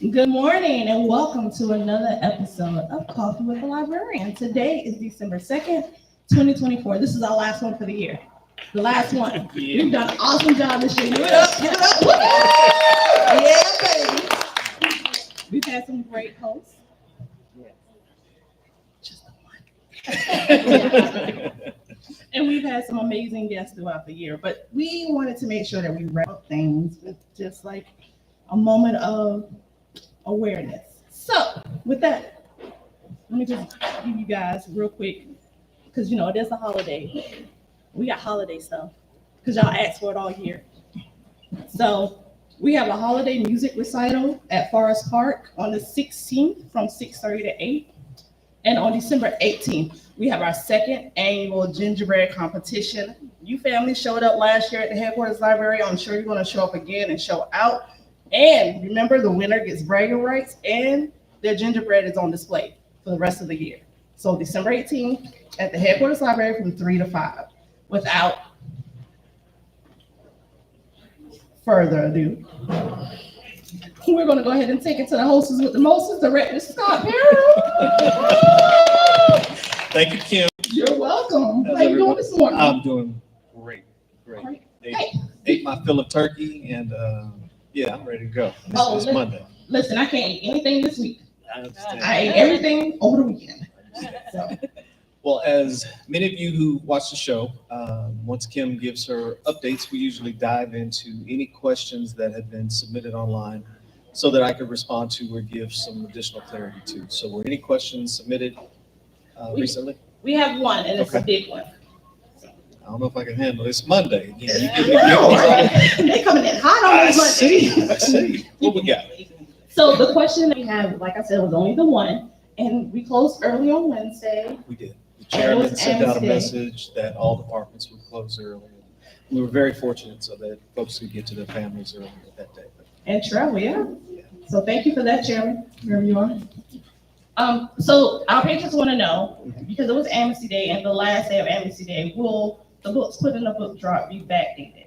Good morning and welcome to another episode of Coffee with the Librarian. Today is December 2nd, 2024. This is our last one for the year. The last one. Yeah. You've done an awesome job this year. Give it up, give it up. Yeah, baby. We've had some great hosts. Just the one. And we've had some amazing guests throughout the year. But we wanted to make sure that we wrap up things with just like a moment of awareness. So, with that, let me just give you guys real quick, because it is a holiday. We got holiday stuff, because y'all asked for it all year. So, we have a holiday music recital at Forest Park on the 16th from 6:30 to 8. And on December 18th, we have our second annual gingerbread competition. You family showed up last year at the headquarters library. I'm sure you're going to show up again and show out. And remember, the winner gets bragging rights, and their gingerbread is on display for the rest of the year. So December 18th at the headquarters library from 3 to 5. Without further ado, we're going to go ahead and take it to the hostess with the mostest, Director Scott Parham. Thank you, Kim. You're welcome. How's How you doing everyone? this morning? I'm doing great. Great. Ate my fill of turkey, and yeah, I'm ready to go. It's Monday. Listen, I can't eat anything this week. I understand. I ate everything over the weekend. So, Well, as many of you who watch the show, once Kim gives her updates, we usually dive into any questions that have been submitted online so that I could respond to or give some additional clarity to. So were any questions submitted recently? we have one, and it's a big one. I don't know if I can handle it. It's Monday. You They're coming in hot on I this Monday. see. What we got? So the question that we have, like I said, was only the one, and we closed early on Wednesday. We did. The chairman sent out a Amnesty. message that all departments would close early. We were very fortunate so that folks could get to their families early that day. And travel, yeah. So thank you for that, Chairman, wherever you are. So our patrons want to know, because it was Amnesty Day and the last day of Amnesty Day, will the books put in the book drop be backdated?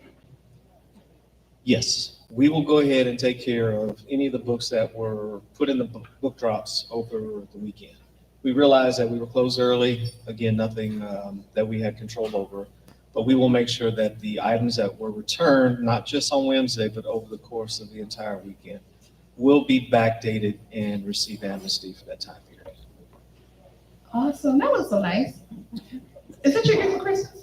Yes, we will go ahead and take care of any of the books that were put in the book drops over the weekend. We realized that we were closed early. Again, nothing that we had control over, but we will make sure that the items that were returned, not just on Wednesday, but over the course of the entire weekend, will be backdated and receive amnesty for that time period. Awesome, that was so nice. Is that your gift for Christmas?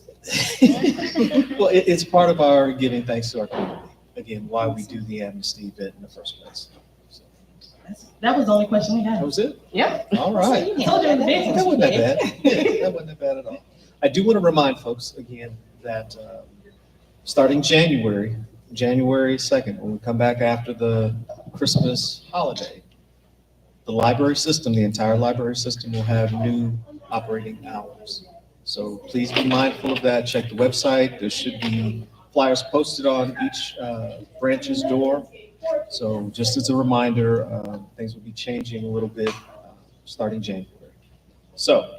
Well, it's part of our giving thanks to our community. Again, why we do the amnesty event in the first place. So, That was the only question we that had. was it. Yeah. All right. Told you it was big. That wasn't that bad. Yeah, that wasn't that bad at all. I do want to remind folks again that starting January 2nd, when we come back after the Christmas holiday, the library system, the entire library system will have new operating hours. So please be mindful of that. Check the website. There should be flyers posted on each branch's door. So just as a reminder, things will be changing a little bit starting January. So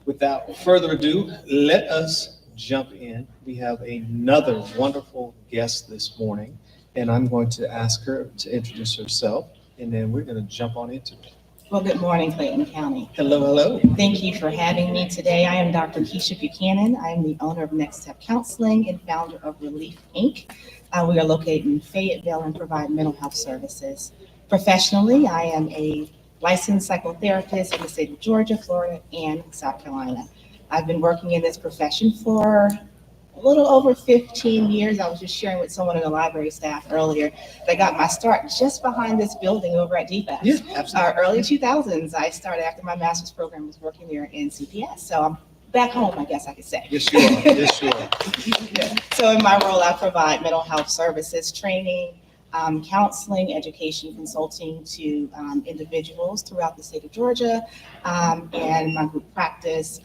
without further ado, let us jump in. We have another wonderful guest this morning, and I'm going to ask her to introduce herself, and then we're going to jump on into it. Well, good morning, Clayton County. Hello, hello. Thank you for having me today. I am Dr. Keisha Buchanan. I am the owner of Next Step Counseling and founder of Relief, Inc. We are located in Fayetteville and provide mental health services. Professionally, I am a licensed psychotherapist in the state of Georgia, Florida, and South Carolina. I've been working in this profession for a little over 15 years. I was just sharing with someone in the library staff earlier that I got my start just behind this building over at DFAS. Yeah, absolutely. Early 2000s, I started after my master's program, was working there in CPS. So I'm back home, I guess I could say. Yes, you are. Yes, you are. Yeah. So in my role, I provide mental health services, training, counseling, education, consulting to individuals throughout the state of Georgia. And my group practice,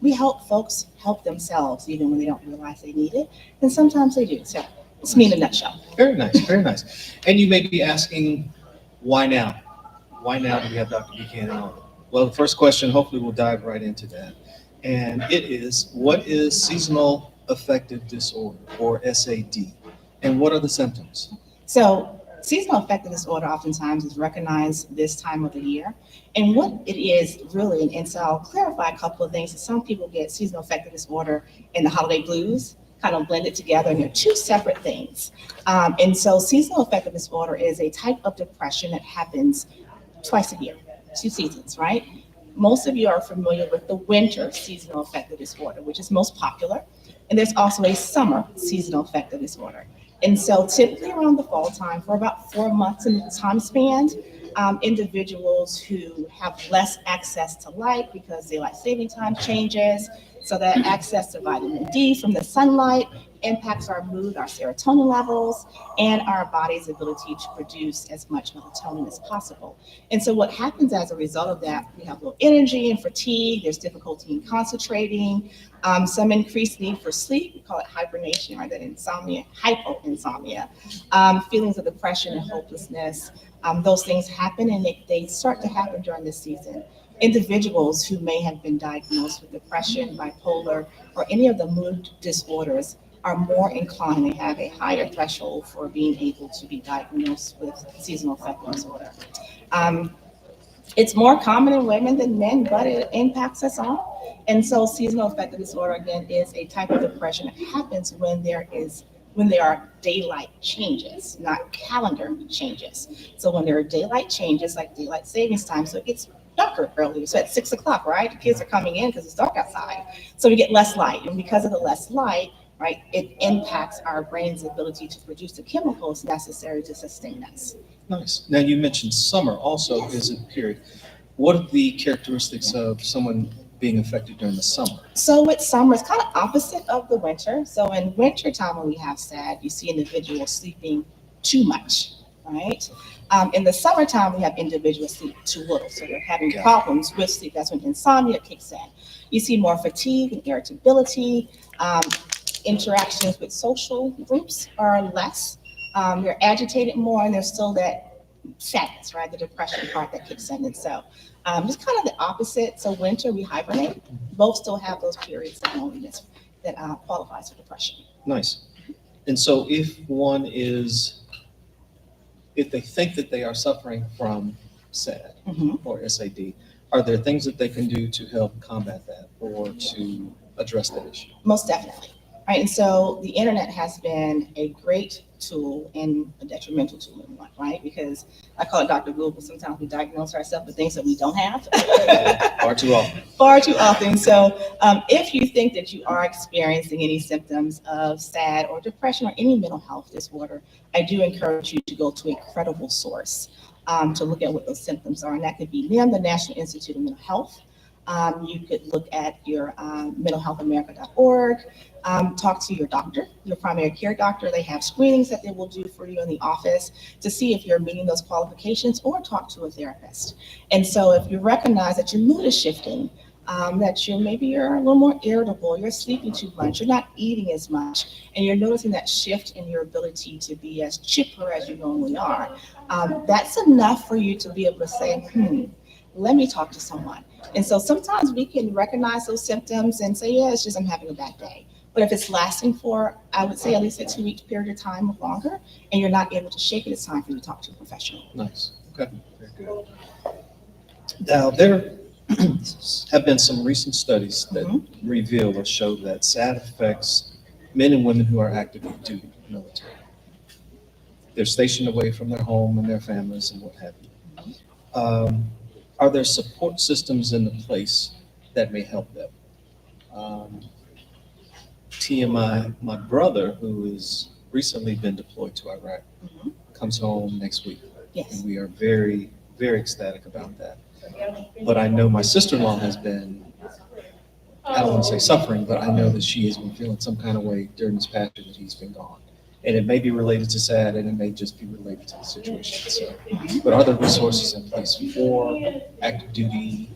we help folks help themselves even when they don't realize they need it. And sometimes they do. So it's me in a nutshell. Very nice, very nice. And you may be asking, why now? Why now do we have Dr. Buchanan on? Well, the first question, hopefully we'll dive right into that. And it is, what is seasonal affective disorder, or SAD? And what are the symptoms? So Seasonal affective disorder oftentimes is recognized this time of the year. And what it is really, and so I'll clarify a couple of things. Some people get seasonal affective disorder and the holiday blues kind of blended together, and they're two separate things. And so seasonal affective disorder is a type of depression that happens twice a year, 2 seasons, right? Most of you are familiar with the winter seasonal affective disorder, which is most popular. And there's also a summer seasonal affective disorder. And so typically around the fall time, for about 4 months in the time span, individuals who have less access to light because daylight saving time changes, so that access to vitamin D from the sunlight impacts our mood, our serotonin levels, and our body's ability to produce as much melatonin as possible. And so what happens as a result of that, we have low energy and fatigue, there's difficulty in concentrating, some increased need for sleep, we call it hibernation, or that insomnia, hypoinsomnia, feelings of depression and hopelessness. Those things happen, and they start to happen during this season. Individuals who may have been diagnosed with depression, bipolar, or any of the mood disorders are more inclined, they have a higher threshold for being able to be diagnosed with seasonal affective disorder. It's more common in women than men, but it impacts us all. And so seasonal affective disorder, again, is a type of depression that happens when there are daylight changes, not calendar changes. So when there are daylight changes, like daylight savings time, so it gets darker earlier. So at 6 o'clock, right? The kids are coming in because it's dark outside. So we get less light. And because of the less light, right, it impacts our brain's ability to produce the chemicals necessary to sustain us. Nice. Now you mentioned summer also is a period. What are the characteristics of someone being affected during the summer? So with summer, it's kind of opposite of the winter. So in winter time, when we have SAD, you see individuals sleeping too much, right? In the summertime, we have individuals sleep too little. So they're having problems with sleep. That's when insomnia kicks in. You see more fatigue and irritability. Interactions with social groups are less. They're agitated more, and there's still that sadness, right? The depression part that kicks in. And so it's kind of the opposite. So winter, we hibernate. Both still have those periods of loneliness that qualifies for depression. Nice. And so if they think that they are suffering from SAD or SAD, are there things that they can do to help combat that or to address that issue? Most definitely. Right. And so the internet has been a great tool and a detrimental tool in one, right? Because I call it Dr. Google. Sometimes we diagnose ourselves with things that we don't have. Far too often. Far too often. So if you think that you are experiencing any symptoms of SAD or depression or any mental health disorder, I do encourage you to go to a credible source to look at what those symptoms are. And that could be NIM, the National Institute of Mental Health. You could look at your mentalhealthamerica.org, talk to your doctor, your primary care doctor. They have screenings that they will do for you in the office to see if you're meeting those qualifications, or talk to a therapist. And so if you recognize that your mood is shifting, that you're a little more irritable, you're sleeping too much, you're not eating as much, and you're noticing that shift in your ability to be as chipper as you normally are, that's enough for you to be able to say, let me talk to someone. And so sometimes we can recognize those symptoms and say, yeah, it's just I'm having a bad day. But if it's lasting for, I would say, at least a 2-week period of time or longer, and you're not able to shake it, it's time for you to talk to a professional. Nice. Okay. Very good. Now, there have been some recent studies that reveal or show that SAD affects men and women who are active duty military. They're stationed away from their home and their families and what have you. Are there support systems in place that may help them? TMI, my brother, who has recently been deployed to Iraq, comes home next week. Yes. And we are very, very ecstatic about that. But I know my sister-in-law has been, I don't want to say suffering, but I know that she has been feeling some kind of way during this past year that he's been gone. And it may be related to SAD, and it may just be related to the situation. So, but are there resources in place for active duty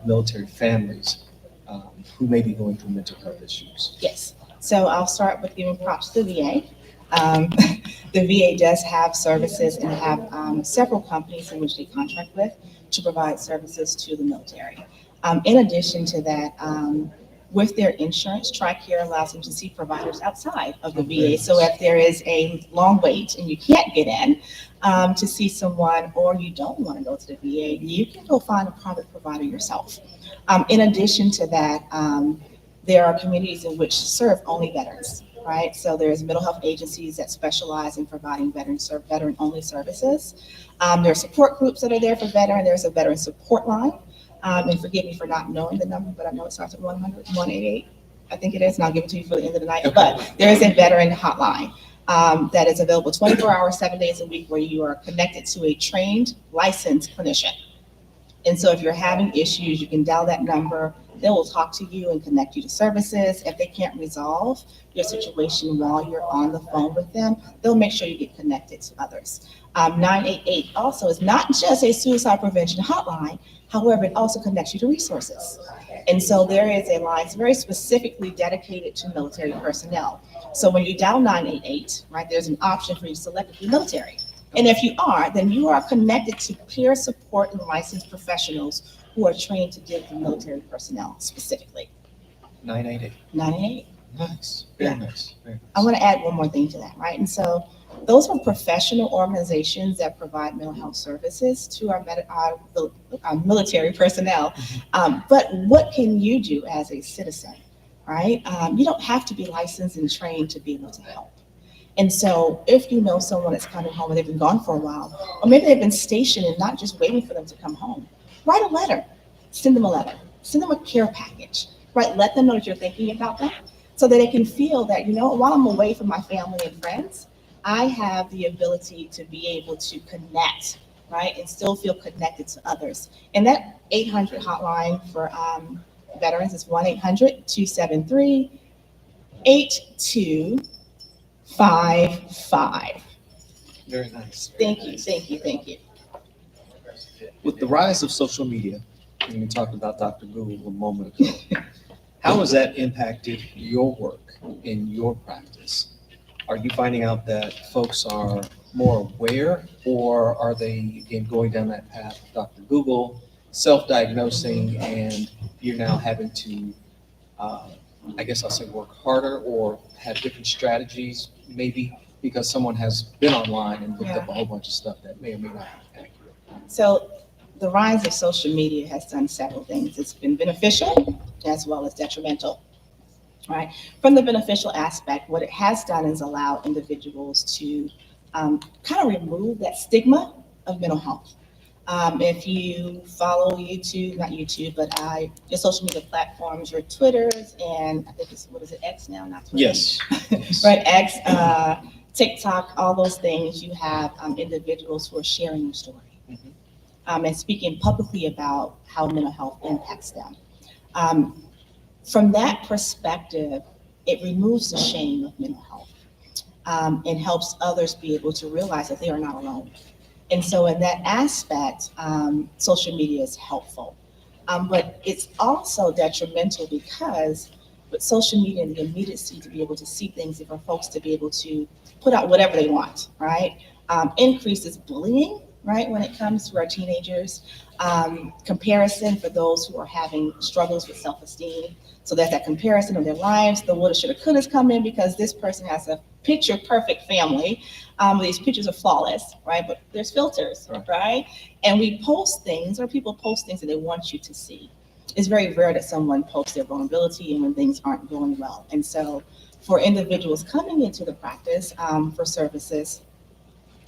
military families who may be going through mental health issues? Yes. So I'll start with giving props to the VA. The VA does have services and have several companies in which they contract with to provide services to the military. In addition to that, with their insurance, TRICARE allows them to see providers outside of the VA. So if there is a long wait and you can't get in to see someone, or you don't want to go to the VA, you can go find a private provider yourself. In addition to that, there are communities in which serve only veterans, right? So there's mental health agencies that specialize in providing veteran-only services. There are support groups that are there for veteran. There's a veteran support line. And forgive me for not knowing the number, but I know it starts at 100, 188. I think it is, and I'll give it to you for the end of the night. But there is a veteran hotline that is available 24 hours, 7 days a week, where you are connected to a trained, licensed clinician. And so if you're having issues, you can dial that number. They will talk to you and connect you to services. If they can't resolve your situation while you're on the phone with them, they'll make sure you get connected to others. 988 also is not just a suicide prevention hotline. However, it also connects you to resources. And so there is a line very specifically dedicated to military personnel. So when you dial 988, right, there's an option for you to select if you're military. And if you are, then you are connected to peer support and licensed professionals who are trained to deal with military personnel specifically. 988. 988. Nice. Very Yeah. nice. Very nice. I want to add one more thing to that, right? And so those are professional organizations that provide mental health services to our military personnel. But what can you do as a citizen, right? You don't have to be licensed and trained to be able to help. And so if you know someone that's coming home and they've been gone for a while, or maybe they've been stationed and not just waiting for them to come home, write a letter, send them a letter, send them a care package, right? Let them know that you're thinking about them so that they can feel that, while I'm away from my family and friends, I have the ability to be able to connect, right? And still feel connected to others. And that 800 hotline for veterans is 1-800-273-8255. Very nice. Thank you, thank you, thank you. With the rise of social media, and we talked about Dr. Google a moment ago, how has that impacted your work in your practice? Are you finding out that folks are more aware, or are they, again, going down that path of Dr. Google, self-diagnosing, and you're now having to, I guess I'll say, work harder or have different strategies, maybe because someone has been online and looked up a whole bunch of stuff that may or may not be accurate? So the rise of social media has done several things. It's been beneficial as well as detrimental. Right. From the beneficial aspect, what it has done is allow individuals to kind of remove that stigma of mental health. If you follow YouTube, not YouTube, but your social media platforms, your Twitters, and I think it's, what is it, X now, not Twitter? Yes. Right, X, TikTok, all those things, you have individuals who are sharing their story and speaking publicly about how mental health impacts them. From that perspective, it removes the shame of mental health and helps others be able to realize that they are not alone. And so in that aspect, social media is helpful. But it's also detrimental because with social media and the immediacy to be able to see things and for folks to be able to put out whatever they want, right? Increases bullying, right, when it comes to our teenagers. Comparison for those who are having struggles with self-esteem. So there's that comparison of their lives. The woulda, shoulda, couldas come in because this person has a picture perfect family. These pictures are flawless, right? But there's filters, right? And we post things, or people post things that they want you to see. It's very rare that someone posts their vulnerability and when things aren't going well. And so for individuals coming into the practice for services,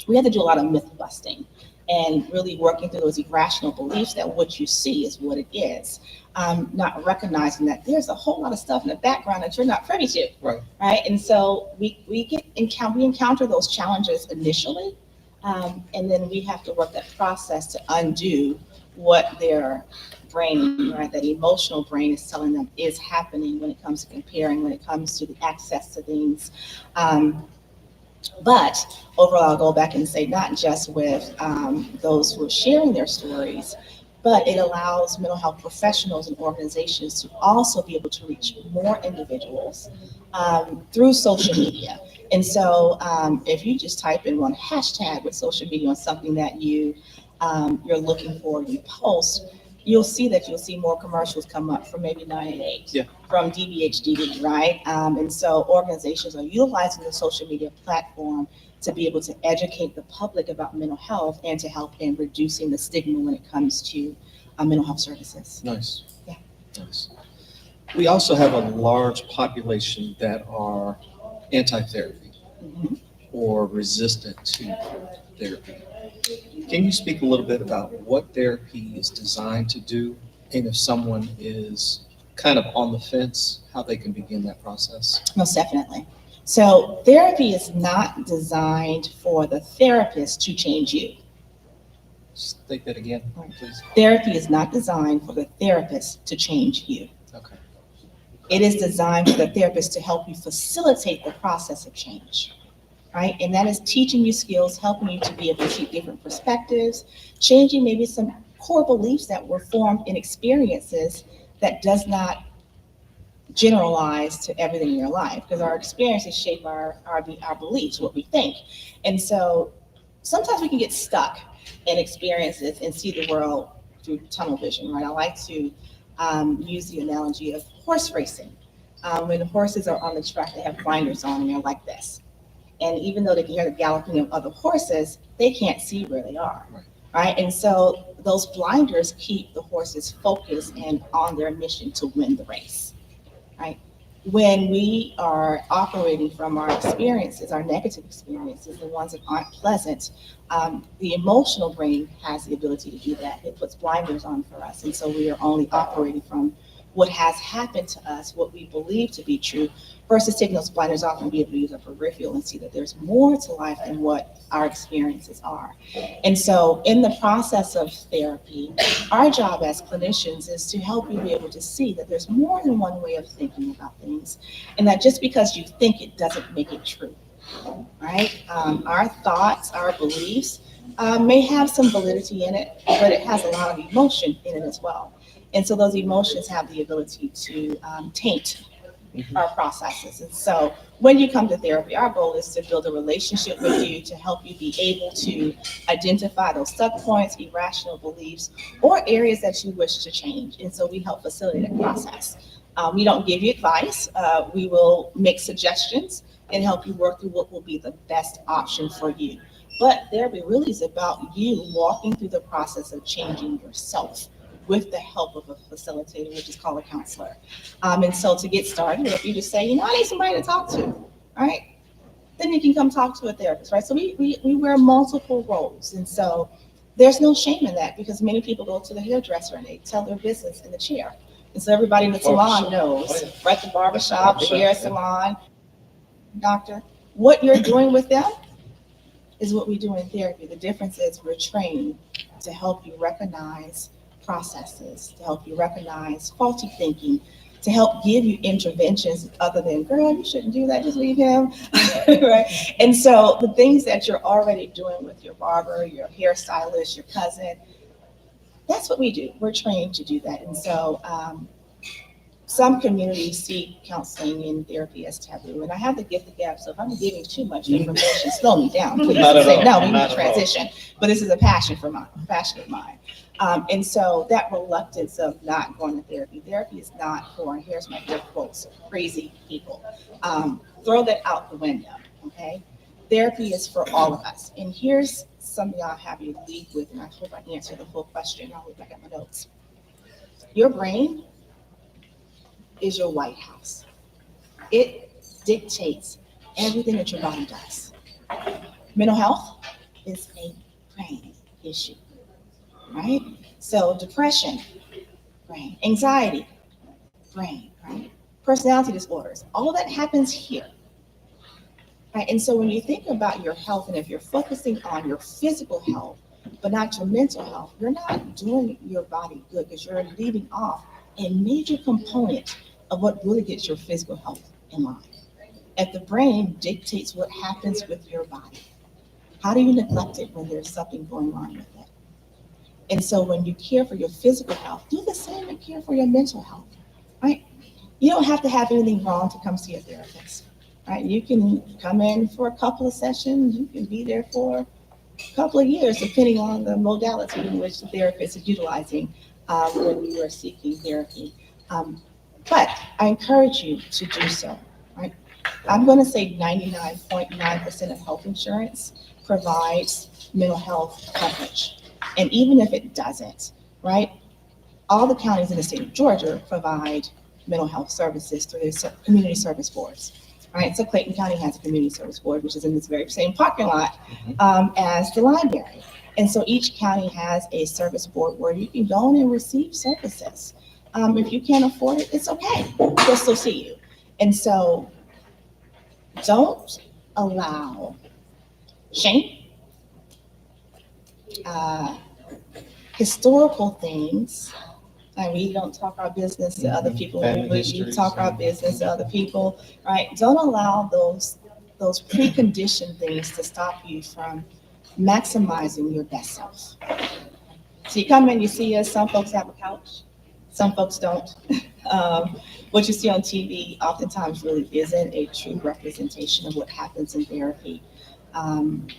we have to do a lot of myth busting and really working through those irrational beliefs that what you see is what it is. Not recognizing that there's a whole lot of stuff in the background that you're not privy to. Right. And so we encounter those challenges initially, and then we have to work that process to undo what their brain, right, that emotional brain is telling them is happening when it comes to comparing, when it comes to the access to things. But overall, I'll go back and say not just with those who are sharing their stories, but it allows mental health professionals and organizations to also be able to reach more individuals through social media. And so if you just type in one hashtag with social media on something that you're looking for, you post, you'll see more commercials come up from maybe 988, Yeah. from DBHDD, right? And so organizations are utilizing the social media platform to be able to educate the public about mental health and to help in reducing the stigma when it comes to mental health services. Nice. Yeah. Nice. We also have a large population that are anti-therapy Mhm. or resistant to therapy. Can you speak a little bit about what therapy is designed to do, and if someone is kind of on the fence, how they can begin that process? Most definitely. So therapy is not designed for the therapist to change you. State that again, please. Therapy is not designed for the therapist to change you. Okay. It is designed for the therapist to help you facilitate the process of change, right? And that is teaching you skills, helping you to be able to see different perspectives, changing maybe some core beliefs that were formed in experiences that does not generalize to everything in your life, because our experiences shape our beliefs, what we think. And so sometimes we can get stuck in experiences and see the world through tunnel vision, right? I like to use the analogy of horse racing. When the horses are on the track, they have blinders on and they're like this. And even though they can hear the galloping of other horses, they can't see where they are, right? And so those blinders keep the horses focused and on their mission to win the race, right? When we are operating from our experiences, our negative experiences, the ones that aren't pleasant, the emotional brain has the ability to do that. It puts blinders on for us. And so we are only operating from what has happened to us, what we believe to be true, versus taking those blinders off and be able to use a peripheral and see that there's more to life than what our experiences are. And so in the process of therapy, our job as clinicians is to help you be able to see that there's more than one way of thinking about things, and that just because you think it doesn't make it true, right? Our thoughts, our beliefs may have some validity in it, but it has a lot of emotion in it as well. And so those emotions have the ability to taint our processes. And so when you come to therapy, our goal is to build a relationship with you to help you be able to identify those stuck points, irrational beliefs, or areas that you wish to change. And so we help facilitate that process. We don't give you advice. We will make suggestions and help you work through what will be the best option for you. But therapy really is about you walking through the process of changing yourself with the help of a facilitator, which is called a counselor. And so to get started, if you just say, I need somebody to talk to, all right? Then you can come talk to a therapist, right? So we wear multiple roles. And so there's no shame in that, because many people go to the hairdresser and they tell their business in the chair. And so everybody in the salon knows, right? The barbershop, the hair salon, doctor, what you're doing with them is what we do in therapy. The difference is we're trained to help you recognize processes, to help you recognize faulty thinking, to help give you interventions other than, girl, you shouldn't do that, just leave him, right? And so the things that you're already doing with your barber, your hairstylist, your cousin, that's what we do. We're trained to do that. And so some communities see counseling and therapy as taboo. And I have the gift of gab, so if I'm giving too much information, slow me down, please. Not at Say, all. no, we Not need to at all. transition. But this is a passion of mine. And so that reluctance of not going to therapy is not for, and here's my air quotes, crazy people. Throw that out the window, okay? Therapy is for all of us. And here's something I'll have you leave with, and I hope I answer the full question. I'll look back at my notes. Your brain is your White House. It dictates everything that your body does. Mental health is a brain issue, right? So depression, brain. Anxiety, brain, right? Personality disorders, all of that happens here, right? And so when you think about your health, and if you're focusing on your physical health, but not your mental health, you're not doing your body good, because you're leaving off a major component of what really gets your physical health in line. If the brain dictates what happens with your body, how do you neglect it when there's something going on with it? And so when you care for your physical health, do the same and care for your mental health, right? You don't have to have anything wrong to come see a therapist, right? You can come in for a couple of sessions, you can be there for a couple of years, depending on the modality in which the therapist is utilizing when you are seeking therapy. But I encourage you to do so, right? I'm going to say 99.9% of health insurance provides mental health coverage. And even if it doesn't, right, all the counties in the state of Georgia provide mental health services through their community service boards, right? So Clayton County has a community service board, which is in this very same parking lot as the library. And so each county has a service board where you can go in and receive services. If you can't afford it, it's okay. They'll still see you. And so don't allow shame, historical things. And we don't talk our business to other people. We talk our business to other people, right? Don't allow those preconditioned things to stop you from maximizing your best self. So you come in, you see us, some folks have a couch, some folks don't. What you see on TV oftentimes really isn't a true representation of what happens in therapy. And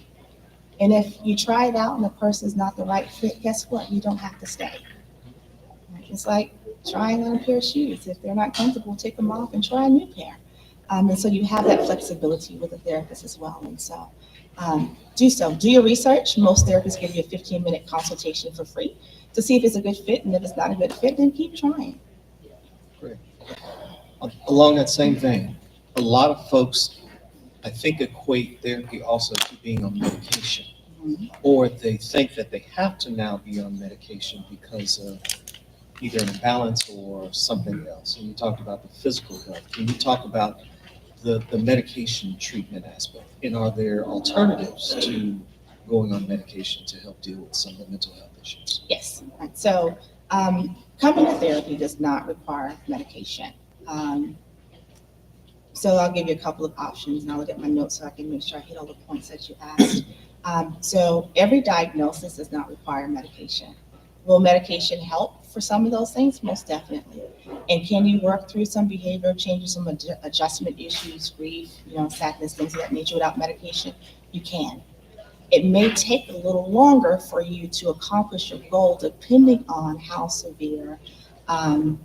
if you try it out and the person's not the right fit, guess what? You don't have to stay. It's like trying on a pair of shoes. If they're not comfortable, take them off and try a new pair. And so you have that flexibility with a therapist as well. And so do so. Do your research. Most therapists give you a 15-minute consultation for free to see if it's a good fit. And if it's not a good fit, then keep trying. Great. Along that same vein, a lot of folks, I think, equate therapy also to being on medication. Or they think that they have to now be on medication because of either an imbalance or something else. And you talked about the physical health. Can you talk about the medication treatment aspect? And are there alternatives to going on medication to help deal with some of the mental health issues? Yes. Right. So coming to therapy does not require medication. So I'll give you a couple of options, and I'll look at my notes so I can make sure I hit all the points that you asked. So every diagnosis does not require medication. Will medication help for some of those things? Most definitely. And can you work through some behavior changes, some adjustment issues, grief, sadness, things of that nature without medication? You can. It may take a little longer for you to accomplish your goal depending on how severe the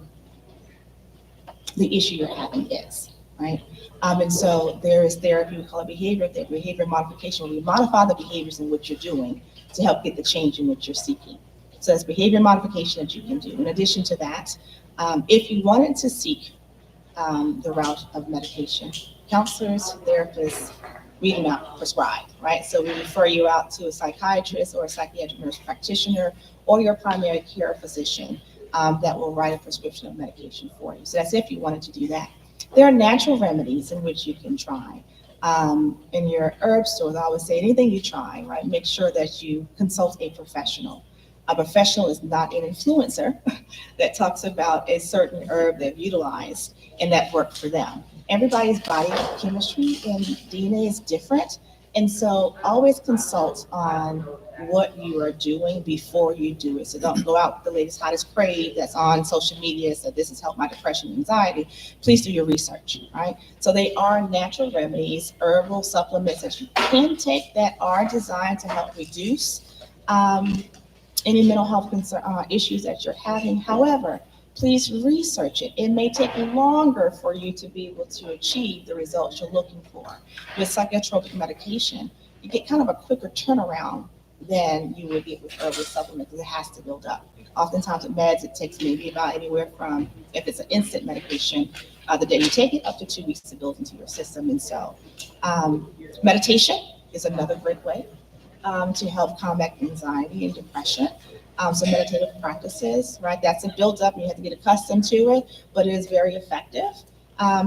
issue you're having is, right? And so there is therapy, we call it behavior therapy, behavior modification, where we modify the behaviors in what you're doing to help get the change in what you're seeking. So that's behavior modification that you can do. In addition to that, if you wanted to seek the route of medication, counselors, therapists, read them out, prescribe, right? So we refer you out to a psychiatrist or a psychiatric nurse practitioner or your primary care physician that will write a prescription of medication for you. So that's if you wanted to do that. There are natural remedies in which you can try. In your herb stores, I would say anything you try, right? Make sure that you consult a professional. A professional is not an influencer that talks about a certain herb they've utilized and that worked for them. Everybody's body chemistry and DNA is different. And so always consult on what you are doing before you do it. So don't go out with the latest, hottest crave that's on social media. So this has helped my depression and anxiety. Please do your research, right? So they are natural remedies, herbal supplements that you can take that are designed to help reduce any mental health issues that you're having. However, please research it. It may take longer for you to be able to achieve the results you're looking for. With psychotropic medication, you get kind of a quicker turnaround than you would get with herbal supplements because it has to build up. Oftentimes with meds, it takes maybe about anywhere from, if it's an instant medication, the day you take it, up to 2 weeks to build into your system. And so meditation is another great way to help combat anxiety and depression. So meditative practices, right? That's a build up and you have to get accustomed to it, but it is very effective.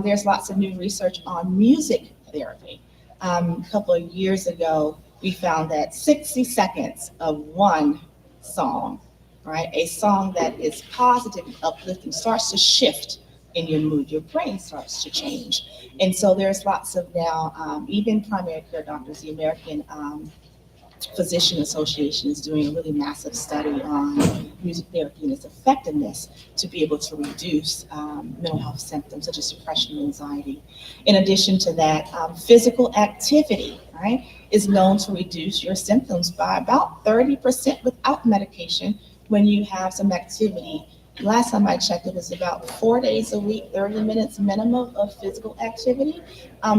There's lots of new research on music therapy. A couple of years ago, we found that 60 seconds of one song, right? A song that is positive and uplifting starts to shift in your mood, your brain starts to change. And so there's lots of now, even primary care doctors, the American Physician Association is doing a really massive study on music therapy and its effectiveness to be able to reduce mental health symptoms such as depression and anxiety. In addition to that, physical activity, right, is known to reduce your symptoms by about 30% without medication when you have some activity. Last time I checked, it was about 4 days a week, 30 minutes minimum of physical activity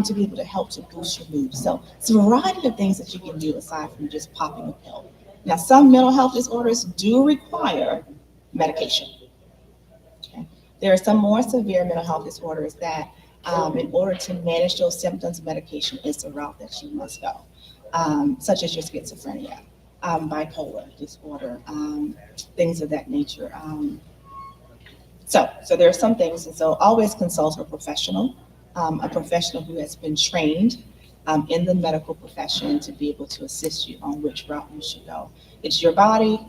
to be able to help to boost your mood. So it's a variety of things that you can do aside from just popping a pill. Now, some mental health disorders do require medication. Okay? There are some more severe mental health disorders that in order to manage those symptoms, medication is the route that you must go, such as your schizophrenia, bipolar disorder, things of that nature. So there are some things, and so always consult a professional who has been trained in the medical profession to be able to assist you on which route you should go. It's your body,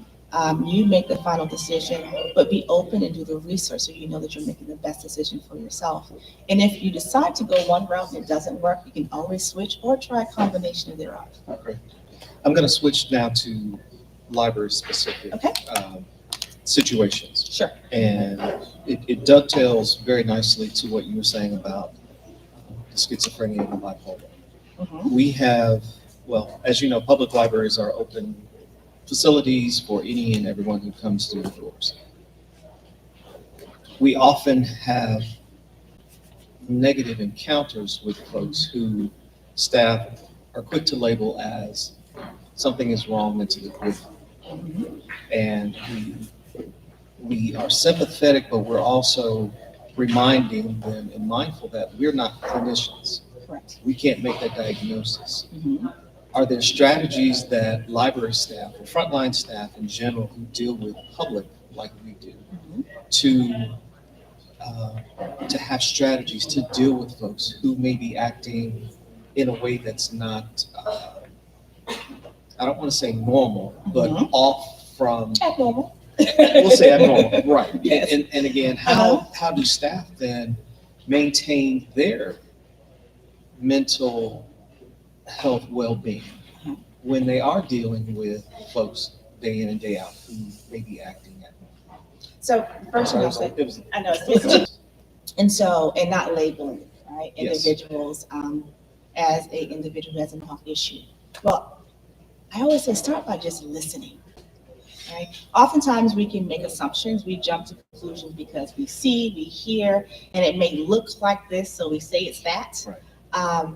you make the final decision, but be open and do the research so you know that you're making the best decision for yourself. And if you decide to go one route and it doesn't work, you can always switch or try a combination of thereof. Okay. I'm going to switch now to library-specific situations. Sure. And it dovetails very nicely to what you were saying about schizophrenia and bipolar. Mm-hmm. We have, well, as you know, public libraries are open facilities for any and everyone who comes through the doors. We often have negative encounters with folks who staff are quick to label as something is wrong mentally with them. And we are sympathetic, but we're also reminding them and mindful that we're not clinicians. Correct. We can't make that diagnosis. Mm-hmm. Are there strategies that library staff or frontline staff in general who deal with public like we do to have strategies to deal with folks who may be acting in a way that's not, I don't want to say normal, but off from Abnormal. We'll say abnormal, right? Yes. And again, how do staff then maintain their mental health well-being when they are dealing with folks day in and day out who may be acting abnormal? So first thing I'll say, I know it's and not labeling, right? Yes. Individuals as an individual who has a mental health issue. Well, I always say start by just listening. Right? Oftentimes we can make assumptions, we jump to conclusions because we see, we hear, and it may look like this, so we say it's that. Right.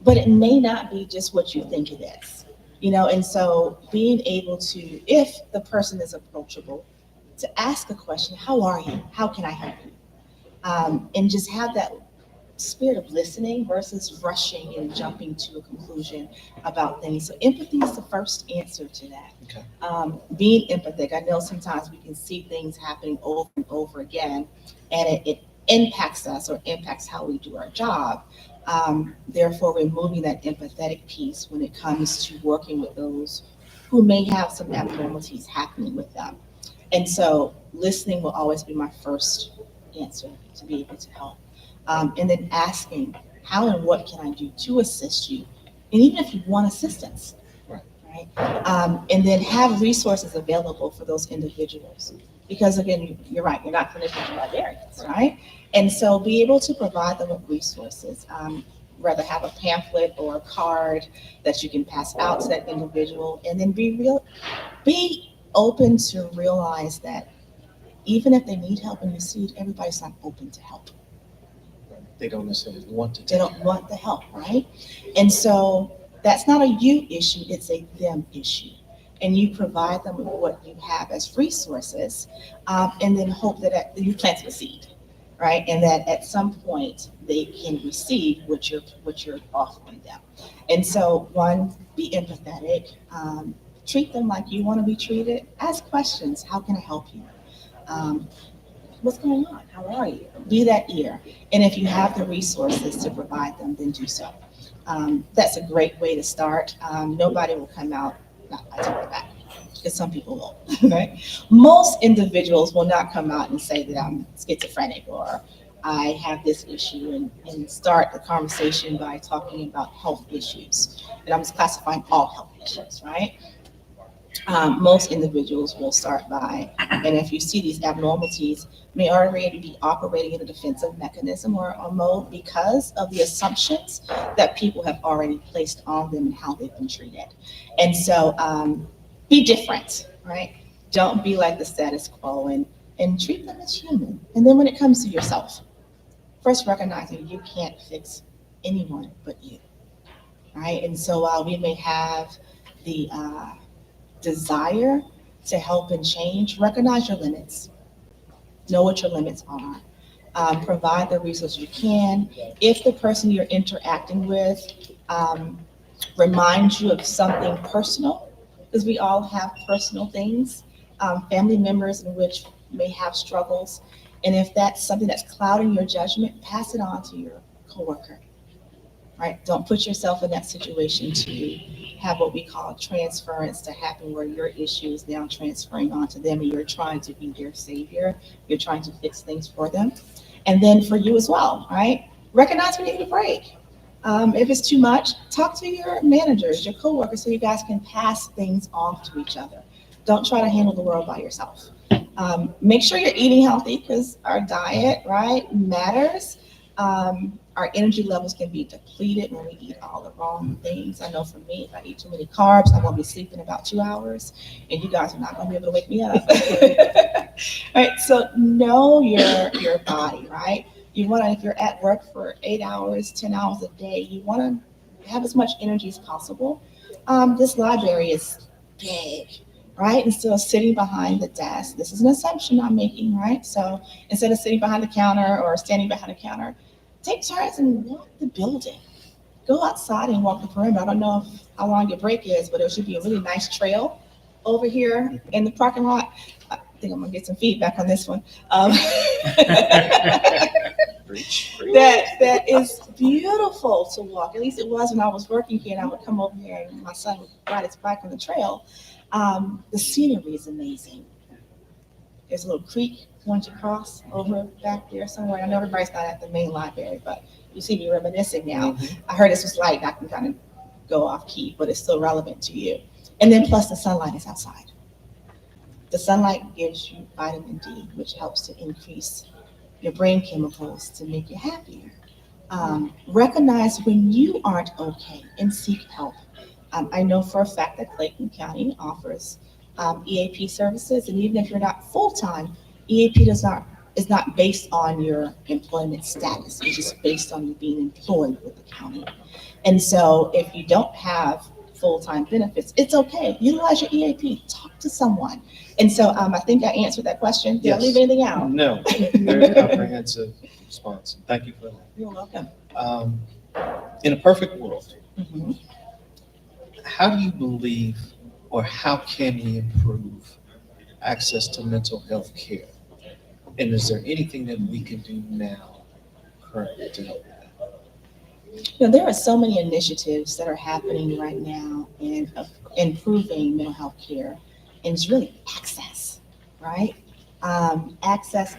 But it may not be just what you think it is. And so being able to, if the person is approachable, to ask a question, how are you? How can I help you? And just have that spirit of listening versus rushing and jumping to a conclusion about things. So empathy is the first answer to that. Okay. Being empathetic. I know sometimes we can see things happening over and over again, and it impacts us or impacts how we do our job. Therefore, removing that empathetic piece when it comes to working with those who may have some abnormalities happening with them. And so listening will always be my first answer to be able to help. And then asking, how and what can I do to assist you? And even if you want assistance, right? And then have resources available for those individuals. Because again, you're right, you're not clinicians, you're librarians, right? And so be able to provide them with resources. Rather have a pamphlet or a card that you can pass out to that individual, and then be open to realize that even if they need help and you see it, everybody's not open to help. They don't necessarily want to. They don't want the help, right? And so that's not a you issue, it's a them issue. And you provide them with what you have as resources, and then hope that you plant the seed, right? And that at some point they can receive what you're offering them. And so one, be empathetic, treat them like you want to be treated, ask questions, how can I help you? What's going on? How are you? Be that ear. And if you have the resources to provide them, then do so. That's a great way to start. Nobody will come out, I take it back, because some people will, right? Most individuals will not come out and say that I'm schizophrenic or I have this issue and start the conversation by talking about health issues. And I'm just classifying all health issues, right? Most individuals will start by, and if you see these abnormalities, may already be operating in a defensive mechanism or a mode because of the assumptions that people have already placed on them and how they've been treated. And so be different, right? Don't be like the status quo and treat them as human. And then when it comes to yourself, first recognizing you can't fix anyone but you, right? And so while we may have the desire to help and change, recognize your limits. Know what your limits are. Provide the resources you can. If the person you're interacting with reminds you of something personal, because we all have personal things, family members in which may have struggles, and if that's something that's clouding your judgment, pass it on to your coworker, right? Don't put yourself in that situation to have what we call transference to happen, where your issue is now transferring onto them and you're trying to be their savior. You're trying to fix things for them. And then for you as well, right? Recognize when you need a break. If it's too much, talk to your managers, your coworkers, so you guys can pass things off to each other. Don't try to handle the world by yourself. Make sure you're eating healthy, because our diet, right, matters. Our energy levels can be depleted when we eat all the wrong things. I know for me, if I eat too many carbs, I'm going to be sleeping about 2 hours, and you guys are not going to be able to wake me up. Right? So know your body, right? You want to, if you're at work for 8 hours, 10 hours a day, you want to have as much energy as possible. This library is big, right? Instead of sitting behind the desk, this is an assumption I'm making, right? So instead of sitting behind the counter or standing behind the counter, take turns and walk the building. Go outside and walk the perimeter. I don't know how long your break is, but it should be a really nice trail over here in the parking lot. I think I'm gonna get some feedback on this one. That is beautiful to walk. At least it was when I was working here, and I would come over here and my son would ride his bike on the trail. The scenery is amazing. There's a little creek going to cross over back there somewhere. I know everybody's not at the main library, but you see me reminiscing now. I heard this was light, and I can kind of go off key, but it's still relevant to you. And then plus the sunlight is outside. The sunlight gives you vitamin D, which helps to increase your brain chemicals to make you happier. Recognize when you aren't okay and seek help. I know for a fact that Clayton County offers EAP services, and even if you're not full-time, EAP is not based on your employment status. It's just based on you being employed with the county. And so if you don't have full-time benefits, it's okay. Utilize your EAP. Talk to someone. And so I think I answered that question. Did I leave anything out? No, very comprehensive response. Thank you for that. You're welcome. In a perfect world, Mhm. how do you believe, or how can we improve access to mental health care? And is there anything that we can do now currently to help with that? You know, there are so many initiatives that are happening right now in improving mental health care, and it's really access, right? Access,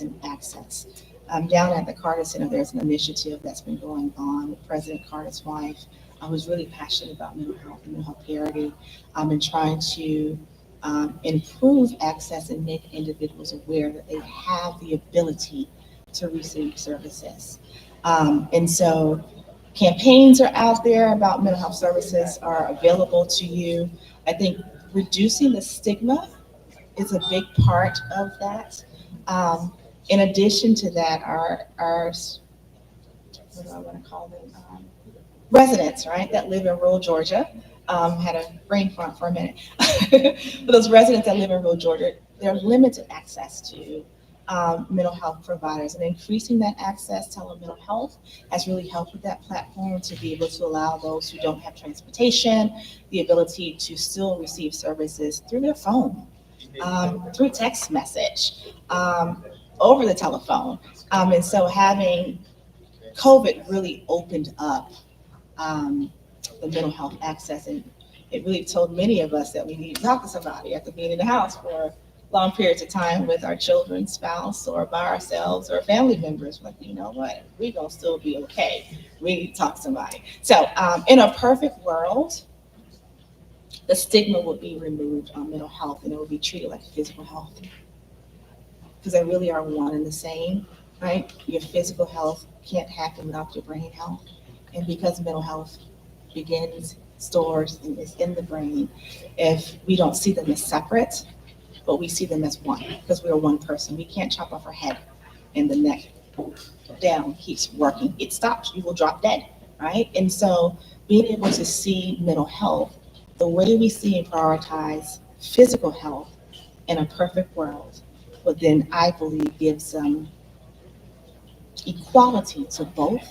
and access. Down at the Carter Center, there's an initiative that's been going on with President Carter's wife, who's really passionate about mental health and mental health parity, and trying to improve access and make individuals aware that they have the ability to receive services. And so campaigns are out there about mental health services are available to you. I think reducing the stigma is a big part of that. In addition to that, our what do I want to call them? Residents, right, that live in rural Georgia, had a brain fart for a minute. For those residents that live in rural Georgia, there's limited access to mental health providers, and increasing that access, telemental health, has really helped with that platform to be able to allow those who don't have transportation the ability to still receive services through their phone, through text message, over the telephone. And so having COVID really opened up the mental health access, and it really told many of us that we need to talk to somebody after being in the house for long periods of time with our children, spouse, or by ourselves, or family members. Like, you know what, we're gonna still be okay. We need to talk to somebody. So in a perfect world, the stigma would be removed on mental health, and it would be treated like physical health, because they really are one and the same, right? Your physical health can't happen without your brain health. And because mental health begins, stores, and is in the brain, if we don't see them as separate, but we see them as one because we are one person. We can't chop off our head and the neck down keeps working. It stops, you will drop dead, right? And so being able to see mental health, the way we see and prioritize physical health in a perfect world, but then I believe gives equality to both,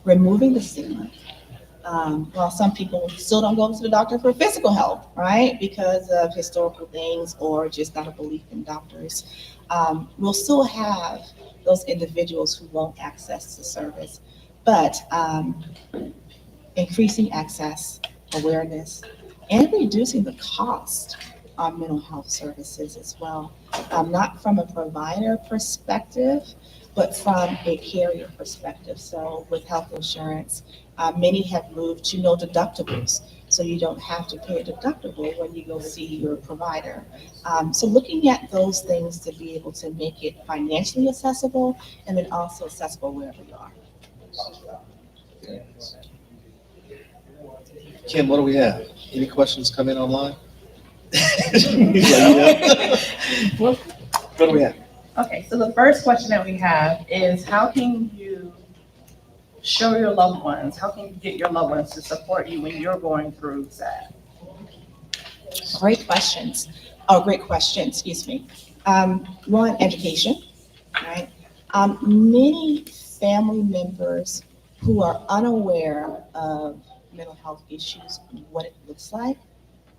removing the stigma. While some people still don't go to the doctor for physical health, right? Because of historical things or just not a belief in doctors. We'll still have those individuals who won't access the service, but increasing access, awareness, and reducing the cost on mental health services as well. Not from a provider perspective, but from a carrier perspective. So with health insurance, many have moved to no deductibles, so you don't have to pay a deductible when you go see your provider. So looking at those things to be able to make it financially accessible and then also accessible wherever you are. Kim, what do we have? Any questions come in online? What do we have? Okay, so the first question that we have is, how can you show your loved ones, how can you get your loved ones to support you when you're going through sad? Great questions. Oh, great question, excuse me. One, education, right? Many family members who are unaware of mental health issues, what it looks like,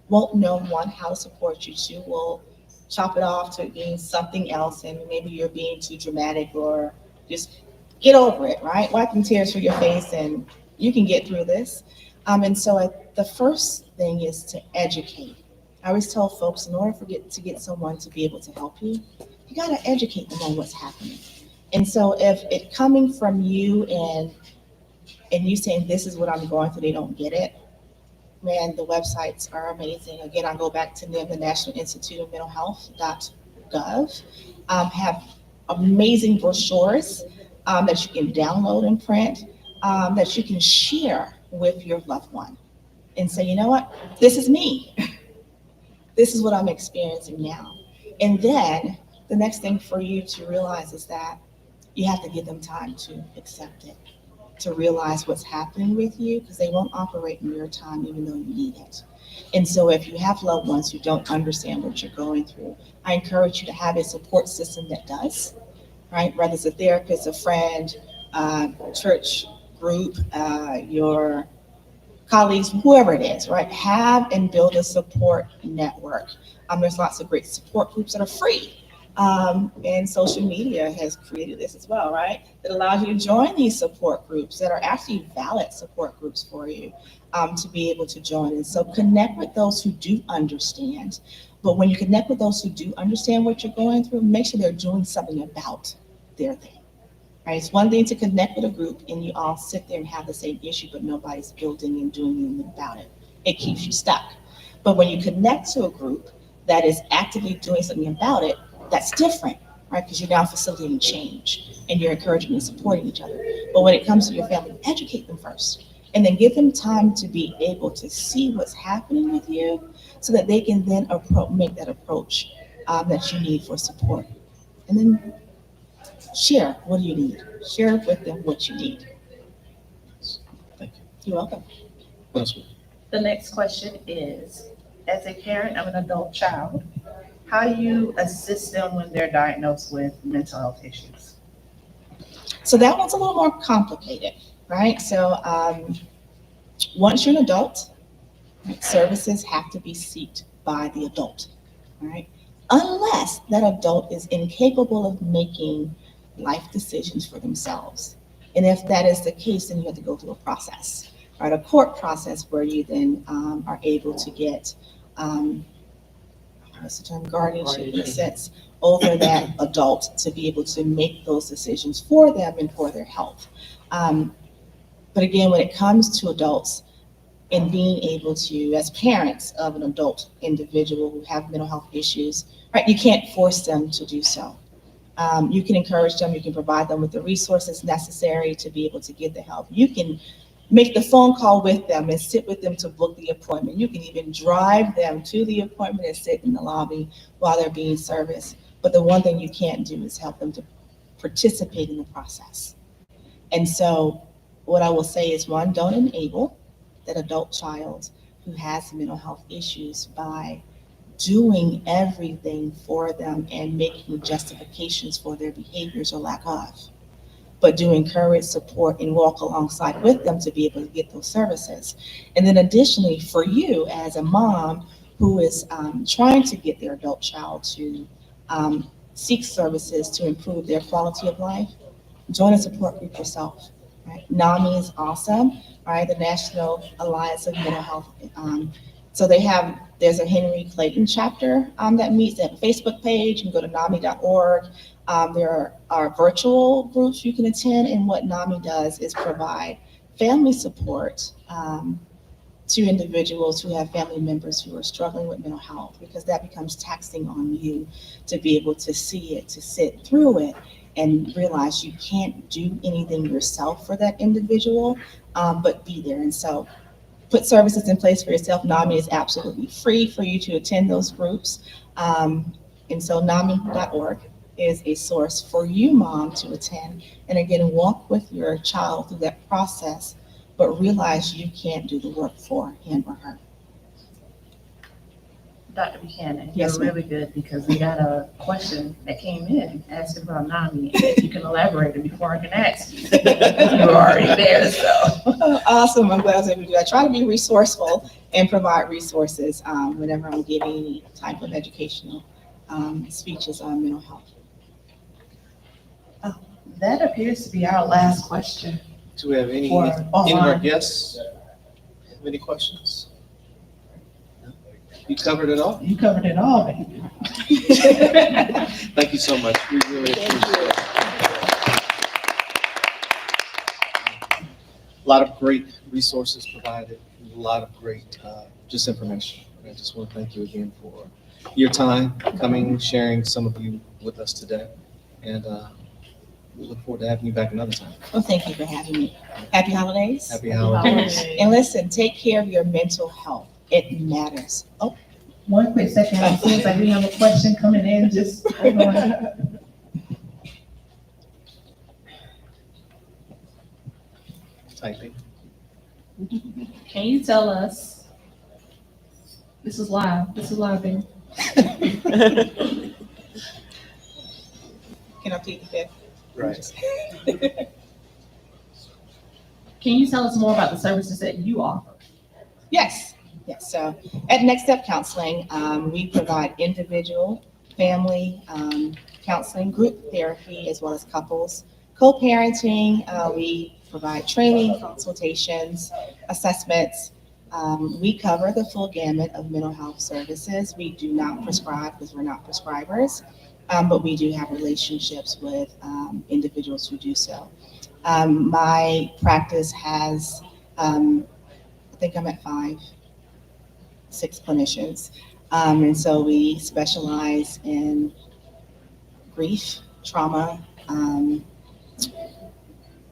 won't know, one, how to support you, two, will chop it off to being something else, and maybe you're being too dramatic or just get over it, right? Wiping tears from your face and you can get through this. And so the first thing is to educate. I always tell folks, in order to get someone to be able to help you, you gotta educate them on what's happening. And so if it coming from you and you saying, this is what I'm going through, they don't get it, man, the websites are amazing. Again, I go back to NIM, the National Institute of Mental Health.gov, have amazing brochures that you can download and print, that you can share with your loved one and say, you know what, this is me. This is what I'm experiencing now. And then the next thing for you to realize is that you have to give them time to accept it, to realize what's happening with you, because they won't operate in your time even though you need it. And so if you have loved ones who don't understand what you're going through, I encourage you to have a support system that does, right? Whether it's a therapist, a friend, church group, your colleagues, whoever it is, right? Have and build a support network. There's lots of great support groups that are free. And social media has created this as well, right? That allows you to join these support groups that are actually valid support groups for you to be able to join. And so connect with those who do understand. But when you connect with those who do understand what you're going through, make sure they're doing something about their thing. Right? It's one thing to connect with a group and you all sit there and have the same issue, but nobody's building and doing anything about it. It keeps you stuck. But when you connect to a group that is actively doing something about it, that's different, right? Because you're now facilitating change and you're encouraging and supporting each other. But when it comes to your family, educate them first and then give them time to be able to see what's happening with you so that they can then make that approach that you need for support. And then share, what do you need? Share with them what you need. Thank you. You're welcome. What else? The next question is, as a parent of an adult child, how do you assist them when they're diagnosed with mental health issues? So that one's a little more complicated, right? So once you're an adult, right, services have to be sought by the adult, right? Unless that adult is incapable of making life decisions for themselves. And if that is the case, then you have to go through a process, right? A court process where you then are able to get what's the term, guardianship in a sense, over that adult to be able to make those decisions for them and for their health. But again, when it comes to adults and being able to, as parents of an adult individual who have mental health issues, right, you can't force them to do so. You can encourage them, you can provide them with the resources necessary to be able to get the help. You can make the phone call with them and sit with them to book the appointment. You can even drive them to the appointment and sit in the lobby while they're being serviced. But the one thing you can't do is help them to participate in the process. And so what I will say is, one, don't enable that adult child who has mental health issues by doing everything for them and making justifications for their behaviors or lack of. But do encourage, support, and walk alongside with them to be able to get those services. And then additionally, for you as a mom who is trying to get their adult child to seek services to improve their quality of life, join a support group yourself. Right? NAMI is awesome, right? The National Alliance of Mental Health. So there's a Henry Clayton chapter that meets at a Facebook page. You can go to NAMI.org. There are virtual groups you can attend, and what NAMI does is provide family support to individuals who have family members who are struggling with mental health, because that becomes taxing on you to be able to see it, to sit through it, and realize you can't do anything yourself for that individual, but be there. And so put services in place for yourself. NAMI is absolutely free for you to attend those groups. And so NAMI.org is a source for you, mom, to attend. And again, walk with your child through that process, but realize you can't do the work for him or her. Dr. Buchanan, Yes, you're really good, because we got a question that came in asking about NAMI, and if you can elaborate it before I can ask you. You were already there, so. Awesome, I'm glad I was able to do that. I try to be resourceful and provide resources whenever I'm giving any type of educational speeches on mental health. That appears to be our last question. Do we have any For of our online. guests have any questions? No? You covered it all? You covered it all, baby. Thank you so much. We really appreciate it. A lot of great resources provided, a lot of great just information. I just want to thank you again for your time coming, sharing some of you with us today. And we look forward to having you back another time. Well, thank you for having me. Happy holidays. Happy holidays. And listen, take care of your mental health. It matters. Oh, One quick second, it seems like we have a question coming in, just hold on. Typing. Can you tell us, this is live, baby. can I plead the fifth? Right. Can you tell us more about the services that you offer? Yes. So at Next Step Counseling, we provide individual, family counseling, group therapy, as well as couples, co-parenting. We provide training, consultations, assessments. We cover the full gamut of mental health services. We do not prescribe because we're not prescribers, but we do have relationships with individuals who do so. My practice has, I think I'm at 6 clinicians. And so we specialize in grief, trauma,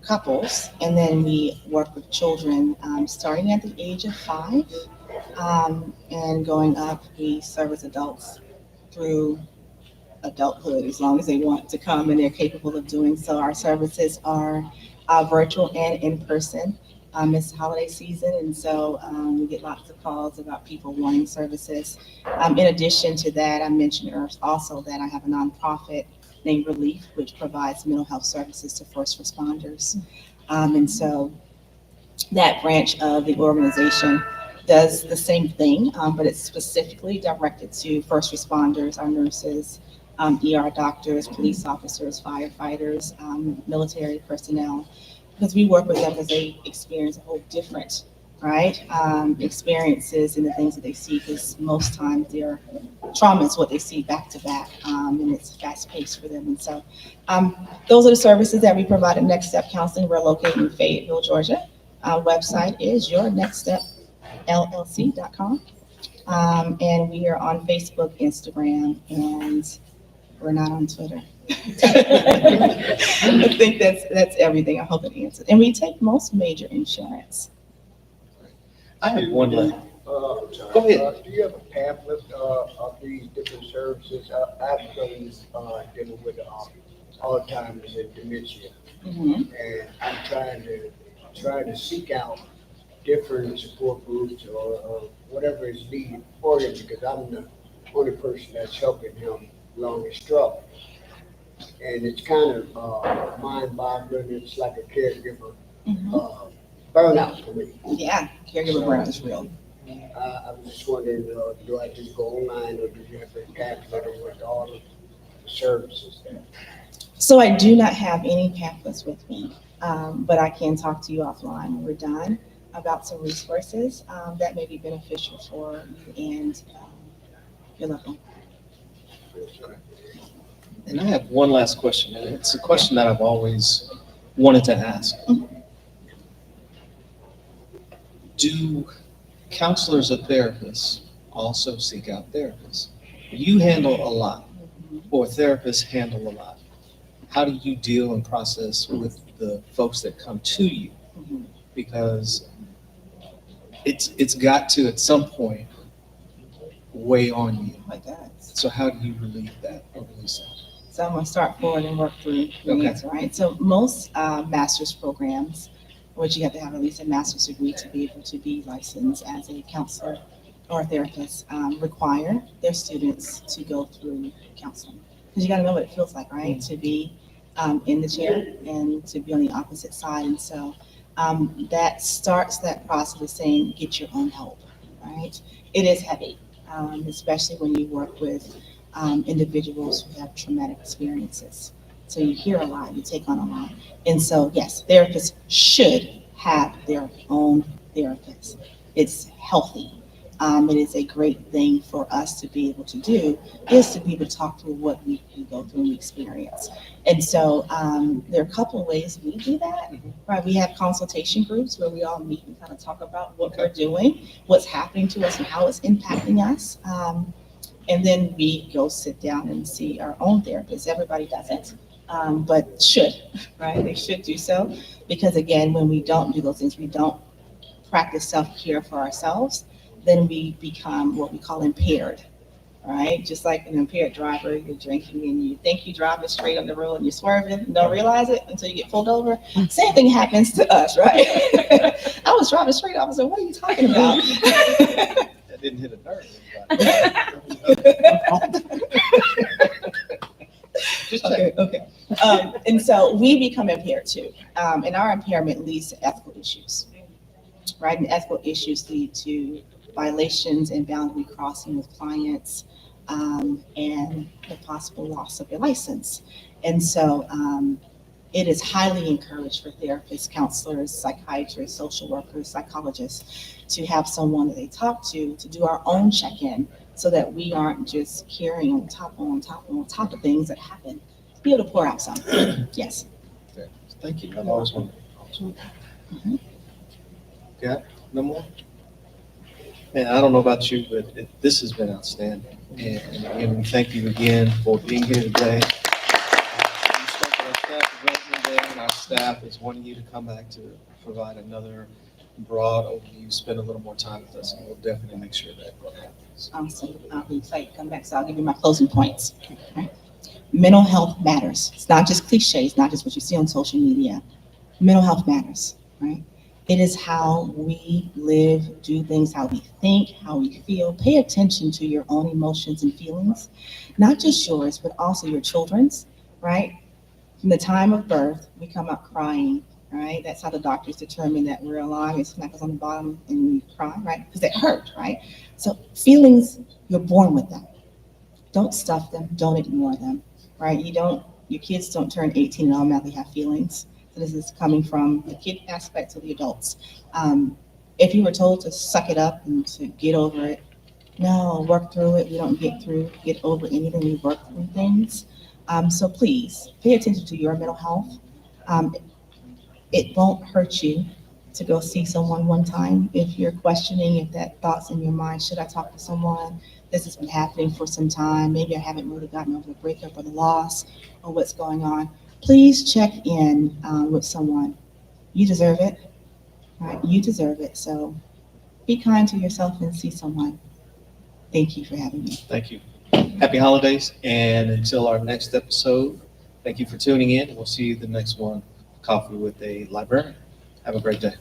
couples, and then we work with children starting at the age of 5 and going up. We service adults through adulthood as long as they want to come and they're capable of doing so. Our services are virtual and in person. It's holiday season, and so we get lots of calls about people wanting services. In addition to that, I mentioned also that I have a nonprofit named Relief, which provides mental health services to first responders. And so that branch of the organization does the same thing, but it's specifically directed to first responders, our nurses, ER doctors, police officers, firefighters, military personnel, because we work with them because they experience a whole different, experiences and the things that they see, because most times their trauma is what they see back to back, and it's fast paced for them. And so those are the services that we provide at Next Step Counseling. We're located in Fayetteville, Georgia. Our website is yournextstepllc.com. And we are on Facebook, Instagram, and We're not on Twitter. I think that's everything. I hope it answers. And we take most major insurance. I have one left. I'm sorry. Go ahead. Do you have a pamphlet of these different services? I've been dealing with Alzheimer's and dementia, Mhm. and I'm trying to seek out different support groups or whatever is needed for him, because I'm the only person that's helping him along his struggle. And it's kind of mind-boggling. It's like a caregiver Mhm. burnout for me. Yeah, caregiver burnout is real. I was just wondering, do I just go online, or do you have a pamphlet with all of the services there? So I do not have any pamphlets with me, but I can talk to you offline when we're done about some resources that may be beneficial for you and your loved one. And I have one last question, and it's a question that I've always wanted to ask. Do counselors or therapists also seek out therapists? You handle a lot, or therapists handle a lot. How do you deal and process with the folks that come to you? Because it's got to, at some point, weigh on you. Like that. So how do you relieve that or release that? So I'm gonna start forward and work through the Okay. answer, right? So most master's programs, which you have to have at least a master's degree to be able to be licensed as a counselor or a therapist, require their students to go through counseling. Because you gotta know what it feels like, right? To be in the chair and to be on the opposite side. And so that starts that process of saying, get your own help, right? It is heavy, especially when you work with individuals who have traumatic experiences. So you hear a lot, you take on a lot. And so, yes, therapists should have their own therapist. It's healthy. It is a great thing for us to be able to do, is to be able to talk through what we go through and we experience. And so there are a couple of ways we do that, right? We have consultation groups where we all meet and kind of talk about what we're doing, what's happening to us and how it's impacting us. And then we go sit down and see our own therapist. Everybody doesn't, but should, right? They should do so, because again, when we don't do those things, we don't practice self-care for ourselves, then we become what we call impaired, right? Just like an impaired driver, you're drinking and you think you're driving straight on the road and you're swerving and don't realize it until you get pulled over. Same thing happens to us, right? I was driving straight, officer, what are you talking about? That didn't hit a nerve. Just Okay, okay. And so we become impaired too. And our impairment leads to ethical issues, right? And ethical issues lead to violations and boundary crossing with clients, and the possible loss of your license. And so it is highly encouraged for therapists, counselors, psychiatrists, social workers, psychologists to have someone that they talk to do our own check-in, so that we aren't just carrying on top of things that happen. Be able to pour out some. Yes. Thank you. I've always wondered. Got no more? Man, I don't know about you, but this has been outstanding. And again, we thank you again for being here today. We spoke at our staff development day, and our staff is wanting you to come back to provide another broad overview, spend a little more time with us, and we'll definitely make sure that happens. Awesome. I'll be excited to come back, so I'll give you my closing points. Okay. Mental health matters. It's not just cliches, not just what you see on social media. Mental health matters, right? It is how we live, do things, how we think, how we feel. Pay attention to your own emotions and feelings, not just yours, but also your children's, right? From the time of birth, we come out crying, right? That's how the doctors determine that we're alive. It's knuckles on the bottom and we cry, right? Because they hurt, right? So feelings, you're born with them. Don't stuff them, don't ignore them, right? Your kids don't turn 18 and automatically have feelings. So this is coming from the kid aspect to the adults. If you were told to suck it up and to get over it, no, work through it. We don't get over anything. We work through things. So please pay attention to your mental health. It won't hurt you to go see someone one time. If you're questioning, if that thought's in your mind, should I talk to someone? This has been happening for some time. Maybe I haven't really gotten over the breakup or the loss or what's going on. Please check in with someone. You deserve it, right? You deserve it. So be kind to yourself and see someone. Thank you for having me. Thank you. Happy holidays, and until our next episode, thank you for tuning in. We'll see you the next one, Coffee with a Librarian. Have a great day.